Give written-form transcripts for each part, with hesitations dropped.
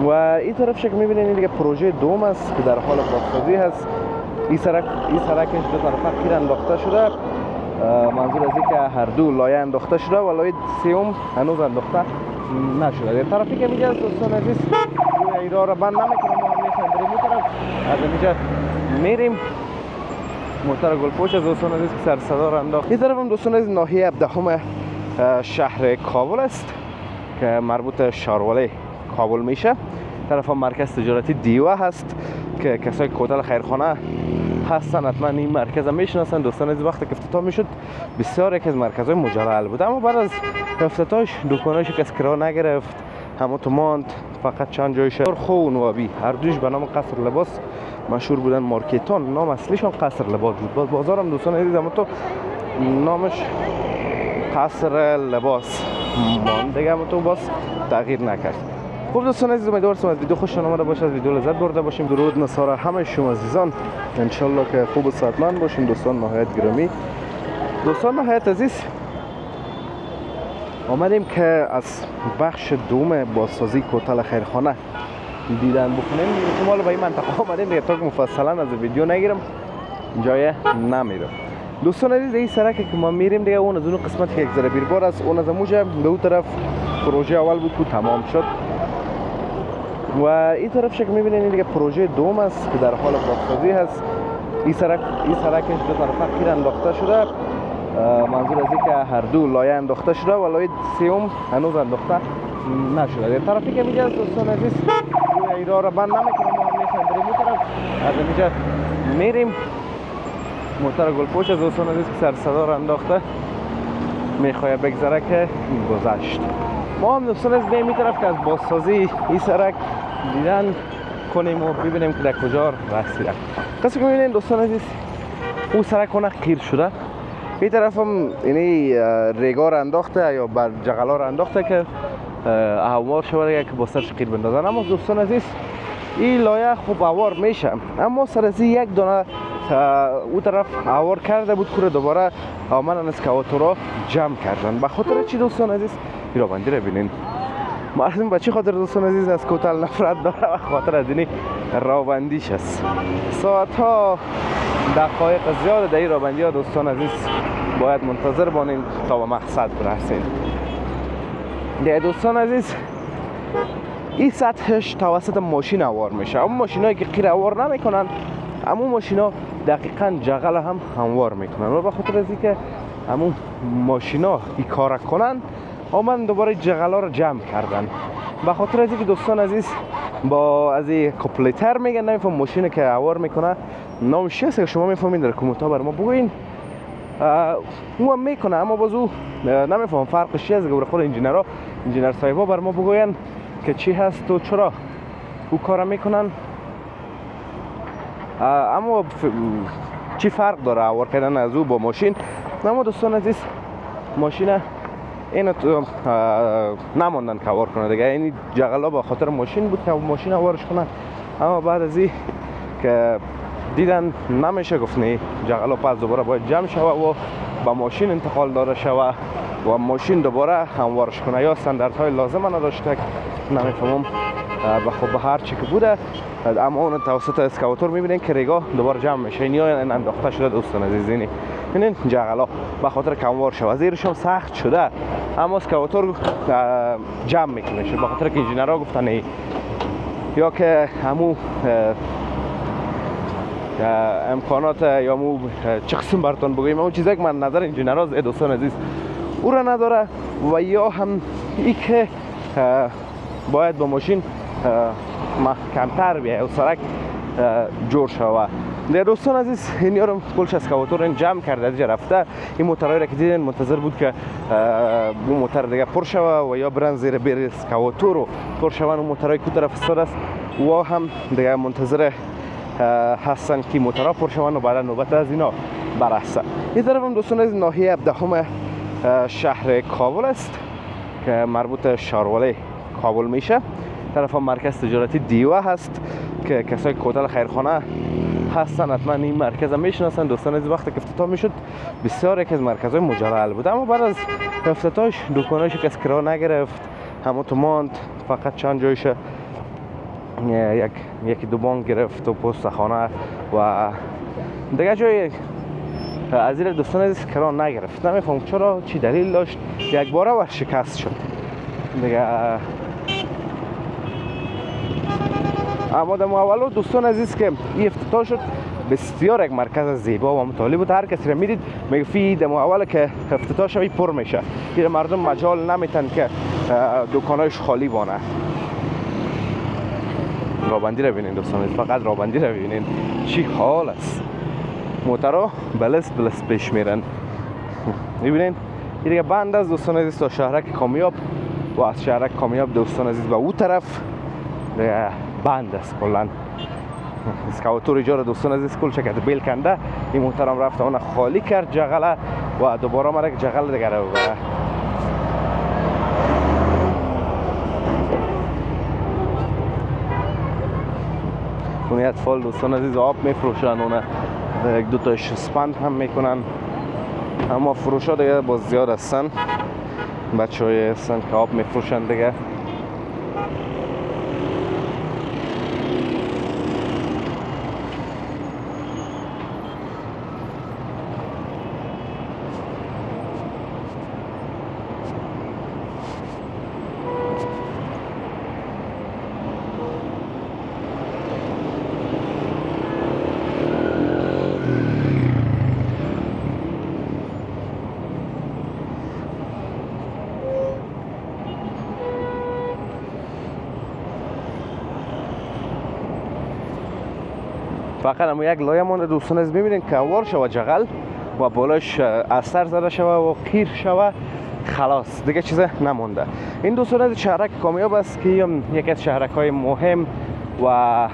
و این طرف که میبینید این دیگه پروژه دوم است که در حال بازسازی هست. این سرکش دو طرفه قیر انداخته شده، منظور از این که هر دو لایه انداخته شده و لایه سوم هنوز انداخته نشده. در طرفی که میگه دوستان عزیز این راه را بند نمیکنه، ما هم میخوایم بریم این طرف، از اینجا میریم موتر گلپوش از دوستان عزیز که سر صدا را انداخت. این طرف هم دوستان عزیز ناحیه 17 شهر کابل است که مربوط شارواله کابل میشه. طرف هم مرکز تجارتی دیوه هست که کسای کوتل خیرخانه هستن حتما این مرکز هم میشناسن. دوستان از وقتی که افتتاح میشد بسیار یکی از مرکزهای مجلل بود، اما بعد از افتتاحش دکانایش کس کرا نگرفت، همه تو ماند، فقط چند جایش خو و نوابی هر دوش به نام قصر لباس مشهور بودن. مارکتان نام اصلیشون قصر لباس بود، بازار هم دوستان عزیز اما تو نامش قصر لباس ماند دیگه، اما تو باز تغییر نکرد. خب دوستان عزیز امیدوارم از ویدیو خوشتون آمده باشه، از ویدیو لذت برده باشیم. درود نصار همه شما عزیزان، انشالله که خوب و صحتمند باشین. دوستان نهایت گرامی، دوستان نهایت عزیز، آمدیم که از بخش دوم بازسازی کوتل خیرخانه دیدن بکنیم. احتمال به این منطقه آمدیم دیگه تا که مفصلا از ویدیو نگیرم جای نمیرم. دوستان عزیز این سرک که ما میریم دیگه اون از اون قسمت که یک ذره بیربار است، اون از موجه به اون طرف پروژه اول بود که تمام شد و این طرف که میبینید این دیگه پروژه دوم است که در حال بازسازی هست. این سرکش دو طرفه قیر انداخته شده، منظور از این که هر دو لایه انداخته شده و لایه سوم هنوز انداخته نشده. در طرفی که میگه دوستان عزیز این راه را بند نمیکنه، ما هم میخوایم بریم این طرف، از اینجا میریم موتر گلپوش از دوستان عزیز که سر صدا را انداخته میخواد بگذره که گذشت. ما هم دوستان عزیز بریم این طرف که از بازسازی این سرک دیدن کنیم و ببینیم که در کجا رسیده. کسی که میبینید دوستان عزیز اون سرک کنه قیر شده، این طرف هم یعنی ریگا را انداخته یا بر جغلا را انداخته که اهوار شده که با سرش قیر بندازن. اما دوستان عزیز این لایه خوب اهوار میشه، اما سر از یک دانه او طرف اهوار کرده بود که دوباره آمدن اسکواتورها جمع کردن. به خاطر چی دوستان عزیز؟ این را بندی را بینین. مردم به چی خاطر دوستان عزیز از کوتل نفرت داره؟ و خاطر از اینی راهبندیش است. ساعت ها دقایق زیاد در این راهبندی ها دوستان عزیز باید منتظر بانین تا به مقصد برسین. دیگه دوستان عزیز این سطحش توسط ماشین اوار میشه، اما ماشین هایی که قیر اوار نمیکنن اما ماشین ها دقیقا جغل هم هموار میکنن و به خاطر از اینکه همون ماشین ها این کار کنن آمدن دوباره جغل ها رو جمع کردن. به خاطر از اینکه دوستان عزیز با از این کپلیتر میگن، نمیفهم ماشین که اوار میکنه نامش چیست که شما میفهمین در کامنت ها بر ما بگوین. او هم میکنه اما باز او نمیفهم فرقش چیه. از گور خود انجینر صاحبا بر ما بگوین که چی هست و چرا او کار میکنن، اما چی فرق داره اوار کردن از او با ماشین. اما دوستان عزیز ماشین اینو نماندن که اوار کنه دیگه، یعنی جغلا به خاطر ماشین بود که ماشین اوارش کنن، اما بعد از این که دیدن نمیشه گفت نه جغلا پس دوباره باید جمع شوه و با ماشین انتقال داره شوه و ماشین دوباره هموارش کنه یا استانداردهای لازم نداشته نمیفهمم. به هر چی که بوده اما اون توسط اسکواتور میبینین که ریگا دوباره جمع میشه. این انداخته شده دوستان عزیز، این جغلا به خاطر کموار شوه زیرش هم سخت شده اما اسکواتور جمع میکنه به خاطر که انجینرها گفتن ای یا که همو امکانات یا مو چه قسم براتون بگویم اون چیزایی که من نظر انجینرها دوستان عزیز او را نداره و یا هم ای که باید با ماشین محکمتر بیایه و سرک جور شوه. در دوستان عزیز این یارم کلش اسکواتور این جمع کرده دیگه رفته. این موترهایی را که دیدین منتظر بود که اون موتر دیگه پر شوه و یا برن زیر بیر اسکواتور و پر شون. اون موترهایی که طرف استاد است و هم دیگه منتظر هستن که موترها پر شون و بعد نوبت از اینا برسه. این طرف هم دوستان عزیز ناحیه 17 شهر کابل است که مربوط شارواله کابل میشه. طرف هم مرکز تجارتی دیوه هست که کسای کوتل خیرخانه هستن حتما این مرکز هم میشناسن. دوستان از وقتی که افتتاح میشد بسیار یکی از مرکزهای مجلل بود، اما بعد از افتتاحش دکانایش کس کرا نگرفت، همه تو ماند، فقط چند جایش یکی دو بانک گرفت و پست خانه و دیگه جای از این دوستان عزیز کران نگرفت. نمیفهم چرا، چی دلیل داشت، یک باره ورشکست شد دیگه. اما در اولو دوستان عزیز که این افتتاح شد، بسیار یک مرکز زیبا و مطالب بود. هر کسی را میدید میگه فی در اول که افتتاح شوی پر میشه، که مردم مجال نمیتن که دکانایش خالی بانه. رابندی را ببینید دوستان عزیز، فقط رابندی را ببینید چی حال است. موترها بلست پیش میرن. میبینید این دیگه بند از دوستان عزیز تا شهرک کامیاب و از شهرک کامیاب دوستان عزیز و او طرف دیگه بند است کلن. اسکاوتور ایجار دوستان عزیز کل شکت بیل کنده. این محترم رفت اون خالی کرد جغله و دوباره مرا جغل دیگه رو بره. اون اطفال دوستان عزیز آب میفروشن، اون یک دو تاش اسپند هم میکنن، اما فروش ها دیگه باز زیاد هستن. بچه های هستن که آب میفروشن دیگه. فقط اما یک لایه مونده دوستان عزیز، میبینید که وار شوه جغل و بالاش اثر زده شوه و قیر شوه، خلاص دیگه چیز نمونده. این دوستان عزیز شهرک کامیاب است که یکی از شهرک های مهم و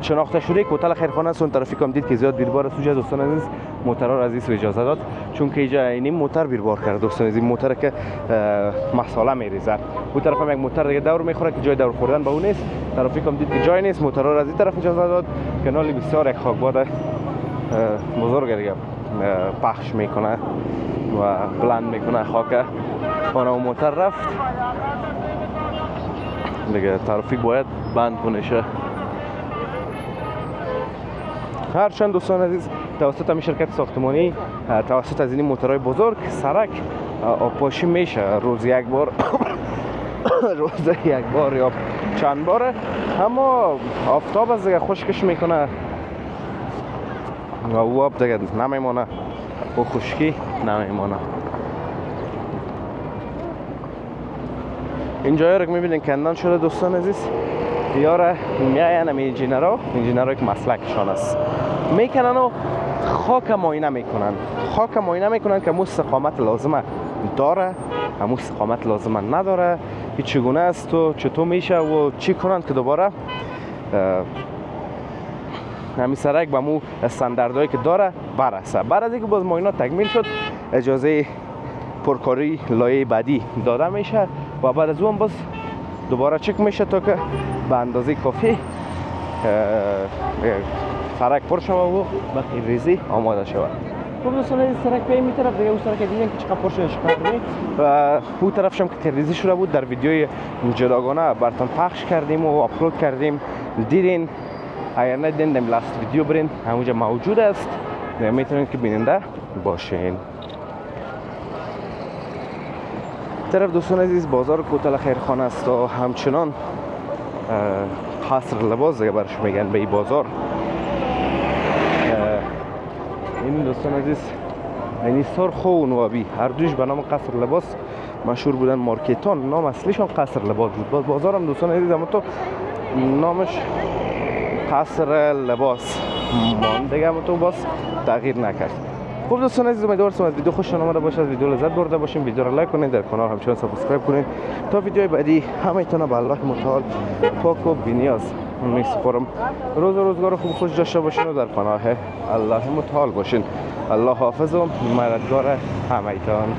شناخته شده کوتل خیرخانه است. اون طرفی کم دید که زیاد بیربار است اونجا دوستان عزیز. موترها را از این اجازه داد چون که اینجا این موتر بیربار کرد دوستان عزیز. موتر که مساله میریزه، اون طرف هم یک موتر دیگه دور میخوره که جای دور خوردن به اون نیست. طرفی کم دید که جای نیست، موترها را از این طرف اجازه داد. کانال بسیار یک خاکباد بزرگ دیگه پخش میکنه و بلند میکنه خاک. اون موتر رفت دیگه، ترافیک باید بند کنه شه. هرچند دوستان عزیز توسط همین شرکت ساختمانی، توسط از این موترهای بزرگ سرک آبپاشی میشه روز یک بار روز یک بار یا چند باره، اما آفتاب از دیگه خشکش میکنه و او آب دیگه نمیمونه و خشکی نمیمونه. این جایی رو که میبینید کندن شده دوستان عزیز، یاره میاین همی انجینرها که مسلکشان است میکنن و خاک معاینه میکنن که مو استقامت لازمه داره، همون استقامت لازمه نداره، که چگونه است و چطور میشه و چی کنن که دوباره همین سرک به مو استانداردهایی که داره برسه. بعد از اینکه باز معاینات تکمیل شد اجازه پرکاری لایه بعدی داده میشه و بعد از اون باز دوباره چک میشه تا که به اندازه کافی سرک پر شود و به ریزی آماده شود. خب دوستان این سرک به این طرف دیگه، اون سرک دیدین که چقدر پر شده شکردی و اون طرفش هم که ریزی شده بود در ویدیوی جداگانه براتون پخش کردیم و آپلود کردیم، دیدین. اگر ندیدین دم لاست ویدیو برین، همونجا موجود است، میتونید که بیننده باشین. طرف دوستان عزیز بازار کوتل خیرخانه است و همچنان قصر لباس دیگه برش میگن به این بازار. این دوستان عزیز یعنی سرخ و نوابی هر دوش به نام قصر لباس مشهور بودن. مارکتان نام اصلیشون قصر لباس بود. بازار هم دوستان عزیز اما تو نامش قصر لباس ماند دیگه، اما تو باز تغییر نکرد. خب دوستان عزیز امیدوارم از ویدیو خوشتون اومده باشه، از ویدیو لذت برده باشین. ویدیو رو لایک کنین، در کانال همچنان سابسکرایب کنین تا ویدیوهای بعدی همتون به الله متعال پاک و بی‌نیاز میسپارم. روز و روزگار خوب خوش داشته باشین و در پناه الله متعال باشین. الله حافظ و مددگار همتون.